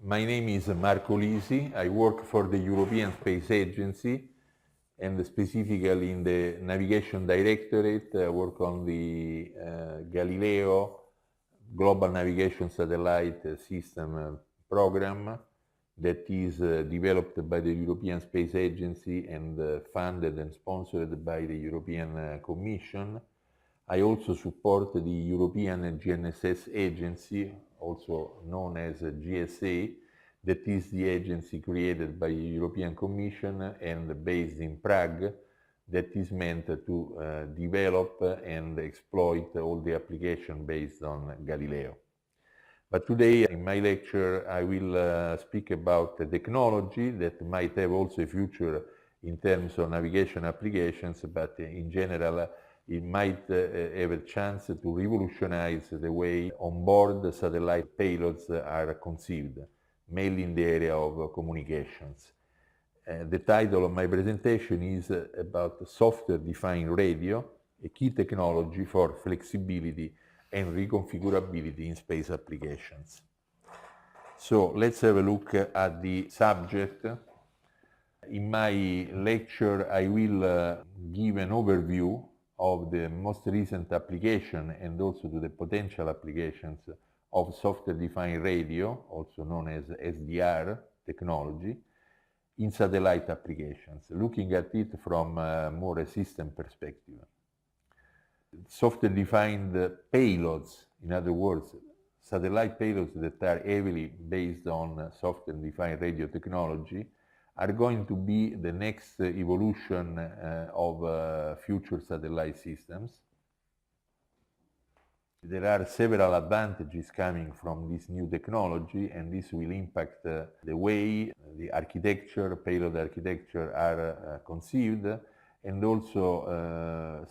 My name is Marco Lisi. I work for the European Space Agency and specifically in the Navigation Directorate. I work on the Galileo Global Navigation Satellite System program that is developed by the European Space Agency and funded and sponsored by the European Commission. I also support the European GNSS Agency, also known as GSA, that is the agency created by the European Commission and based in Prague, that is meant to develop and exploit all the applications based on Galileo. But today in my lecture I will speak about the technology that might have also a future in terms of navigation applications, but in general it might have a chance to revolutionize the way onboard satellite payloads are conceived, mainly in the area of communications. The title of my presentation is about software-defined radio, a key technology for flexibility and reconfigurability in space applications. So let's have a look at the subject. In my lecture, I will give an overview of the most recent application and also to the potential applications of software-defined radio, also known as SDR technology, in satellite applications, looking at it from more a system perspective. Software-defined payloads, in other words, satellite payloads that are heavily based on software-defined radio technology, are going to be the next evolution of future satellite systems. There are several advantages coming from this new technology, and this will impact the way the architecture, payload architecture are conceived, and also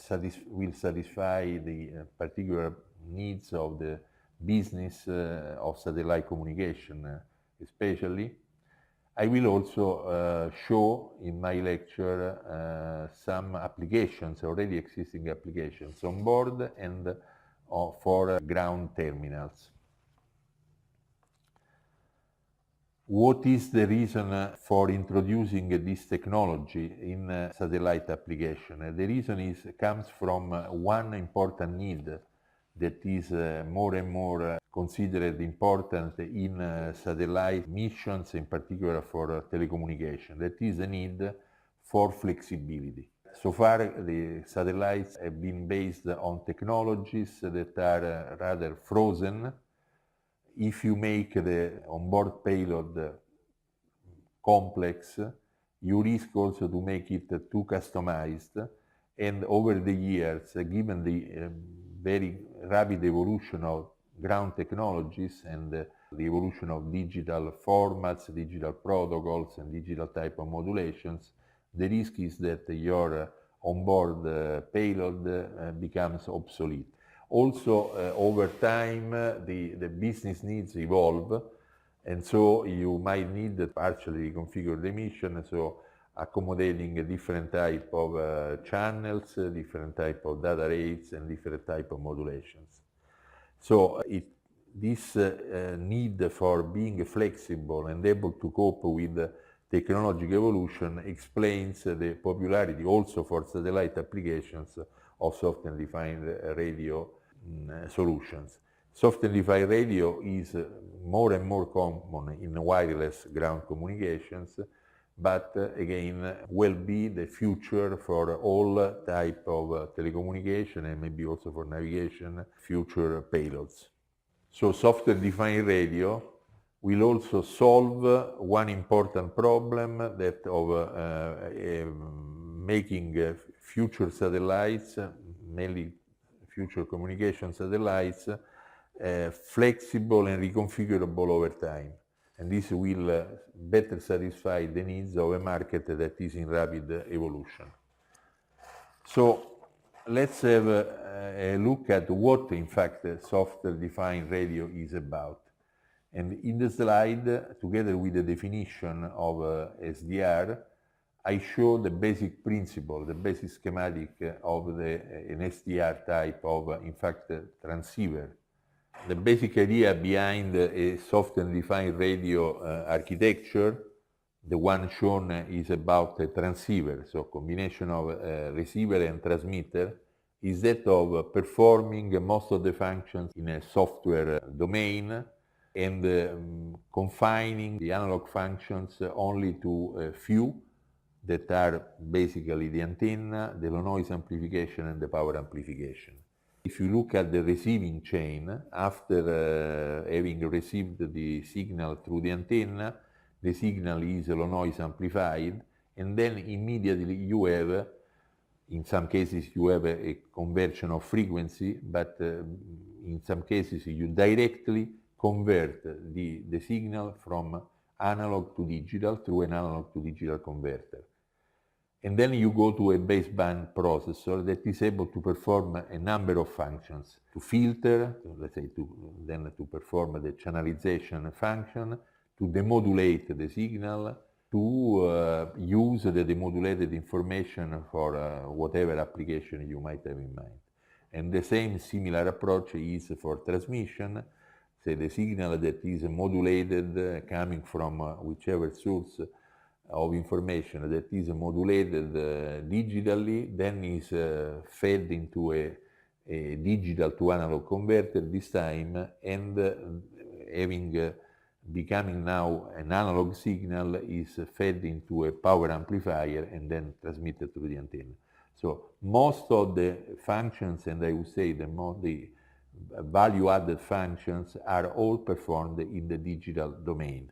will satisfy the particular needs of the business of satellite communication, especially. I will also show in my lecture some applications, already existing applications on board and for ground terminals. What is the reason for introducing this technology in satellite application? The reason comes from one important need that is more and more considered important in satellite missions, in particular for telecommunication. That is a need for flexibility. So far, the satellites have been based on technologies that are rather frozen. If you make the onboard payload complex, you risk also to make it too customized. And over the years, given the very rapid evolution of ground technologies and the evolution of digital formats, digital protocols, and digital type of modulations, the risk is that your onboard payload becomes obsolete. Also, over time, the business needs evolve, and so you might need to partially reconfigure the mission, so accommodating a different type of channels, different type of data rates, and different type of modulations. So this need for being flexible and able to cope with technological evolution explains the popularity also for satellite applications of software-defined radio solutions. Software-defined radio is more and more common in wireless ground communications, but again will be the future for all type of telecommunication and maybe also for navigation future payloads. So software-defined radio will also solve one important problem, that of making future satellites, mainly future communication satellites, flexible and reconfigurable over time. And this will better satisfy the needs of a market that is in rapid evolution. So let's have a look at what, in fact, software-defined radio is about. And in the slide, together with the definition of SDR, I show the basic principle, the basic schematic of an SDR type of, in fact, transceiver. The basic idea behind a software-defined radio architecture, the one shown is about a transceiver, so combination of receiver and transmitter, is that of performing most of the functions in a software domain and confining the analog functions only to a few that are basically the antenna, the low noise amplification, and the power amplification. If you look at the receiving chain, after having received the signal through the antenna, the signal is low noise amplified, and then immediately you have, in some cases you have a conversion of frequency, but in some cases you directly convert the signal from analog to digital through an analog to digital converter. And then you go to a baseband processor that is able to perform a number of functions. To filter, let's say, then to perform the channelization function, to demodulate the signal, to use the demodulated information for whatever application you might have in mind. And the same similar approach is for transmission. Say the signal that is modulated coming from whichever source of information that is modulated digitally, then is fed into a digital to analog converter this time, and having becoming now an analog signal is fed into a power amplifier and then transmitted through the antenna. So most of the functions, and I would say the value-added functions, are all performed in the digital domain.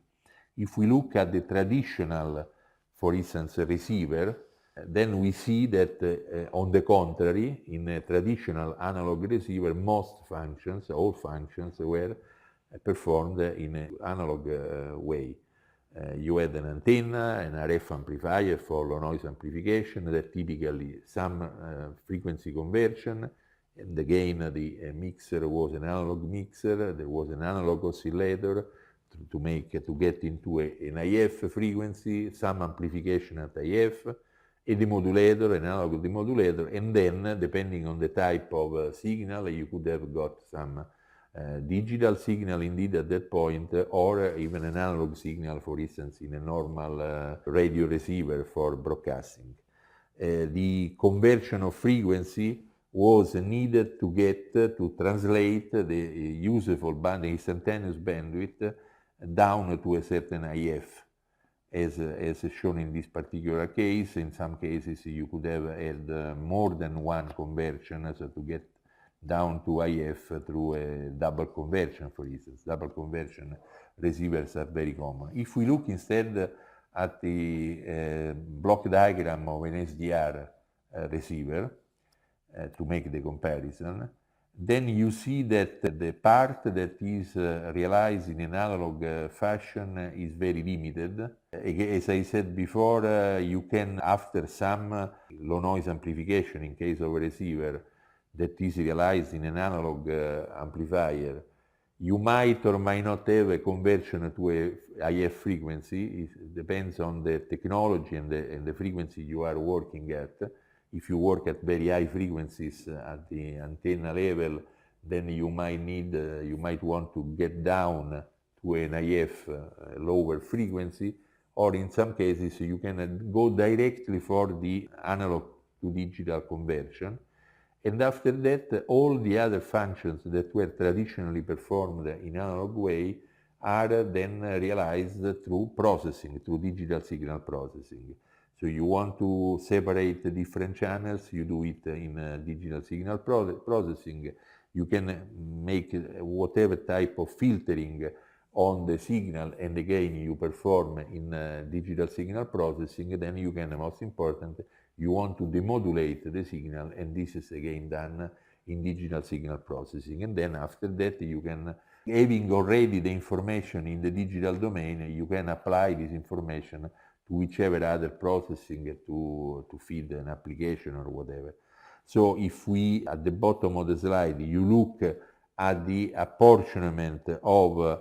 If we look at the traditional, for instance, receiver, then we see that on the contrary, in a traditional analog receiver, most functions, all functions were performed in an analog way. You had an antenna, an RF amplifier for low noise amplification, that typically some frequency conversion, and again the mixer was an analog mixer, there was an analog oscillator to get into an IF frequency, some amplification at IF, a demodulator, an analog demodulator, and then depending on the type of signal, you could have got some digital signal indeed at that point, or even an analog signal, for instance, in a normal radio receiver for broadcasting. The conversion of frequency was needed to translate the useful band, the instantaneous bandwidth, down to a certain IF, as shown in this particular case. In some cases, you could have had more than one conversion, so to get down to IF through a double conversion, for instance. Double conversion receivers are very common. If we look instead at the block diagram of an SDR receiver, to make the comparison, then you see that the part that is realized in an analog fashion is very limited. As I said before, you can, after some low noise amplification in case of a receiver that is realized in an analog amplifier, you might or might not have a conversion to a IF frequency. It depends on the technology and the frequency you are working at. If you work at very high frequencies at the antenna level, then you might want to get down to an IF lower frequency, or in some cases you can go directly for the analog to digital conversion. And after that, all the other functions that were traditionally performed in analog way are then realized through processing, through digital signal processing. So you want to separate the different channels, you do it in digital signal processing. You can make whatever type of filtering on the signal, and again you perform in digital signal processing. Then you can, most important, you want to demodulate the signal, and this is again done in digital signal processing. And then after that, you can, having already the information in the digital domain, you can apply this information to whichever other processing to feed an application or whatever. So if we, at the bottom of the slide, you look at the apportionment of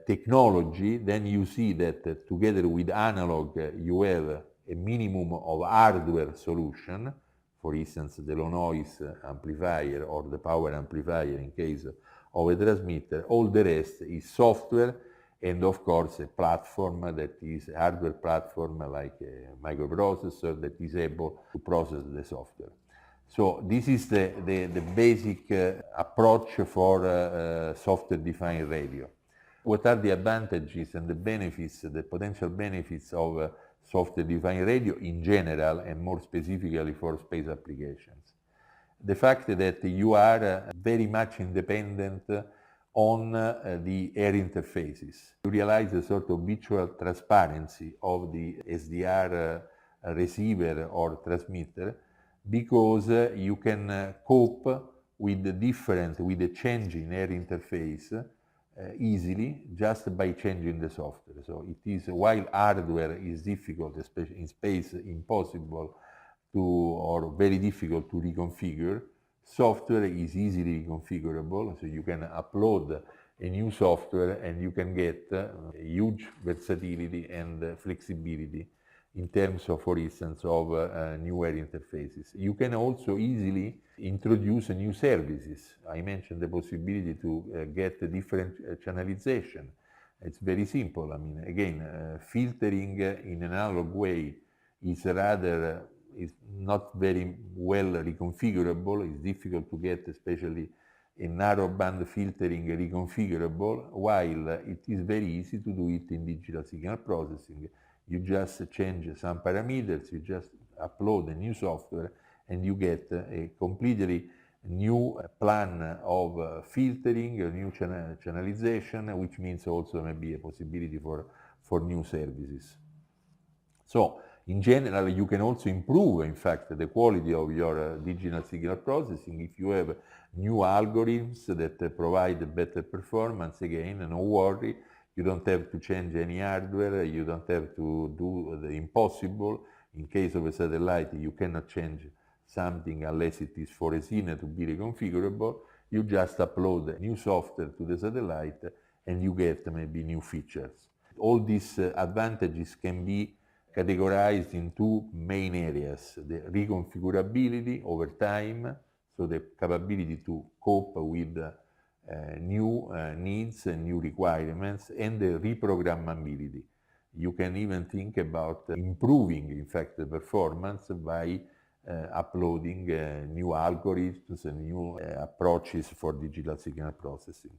technology, then you see that together with analog, you have a minimum of hardware solution, for instance, the low noise amplifier or the power amplifier in case of a transmitter. All the rest is software, and of course a platform that is a hardware platform like a microprocessor that is able to process the software. So this is the basic approach for software-defined radio. What are the advantages and the benefits, the potential benefits of software-defined radio in general, and more specifically for space applications? The fact that you are very much independent on the air interfaces. You realize a sort of virtual transparency of the SDR receiver or transmitter, because you can cope with the change in air interface easily just by changing the software. So it is, while hardware is difficult, especially in space, impossible to, or very difficult to reconfigure, software is easily reconfigurable. So you can upload a new software and you can get huge versatility and flexibility in terms of, for instance, of new air interfaces. You can also easily introduce new services. I mentioned the possibility to get a different channelization. It's very simple. I mean, again, filtering in an analog way is not very well reconfigurable. It's difficult to get, especially in narrowband filtering, reconfigurable, while it is very easy to do it in digital signal processing. You just change some parameters, you just upload a new software, and you get a completely new plan of filtering, a new channelization, which means also maybe a possibility for new services. So, in general, you can also improve, in fact, the quality of your digital signal processing if you have new algorithms that provide better performance. Again, no worry. You don't have to change any hardware, you don't have to do the impossible. In case of a satellite, you cannot change something unless it is foreseen to be reconfigurable. You just upload new software to the satellite and you get maybe new features. All these advantages can be categorized in two main areas: the reconfigurability over time, so the capability to cope with new needs and new requirements, and the reprogrammability. You can even think about improving, in fact, the performance by uploading new algorithms and new approaches for digital signal processing.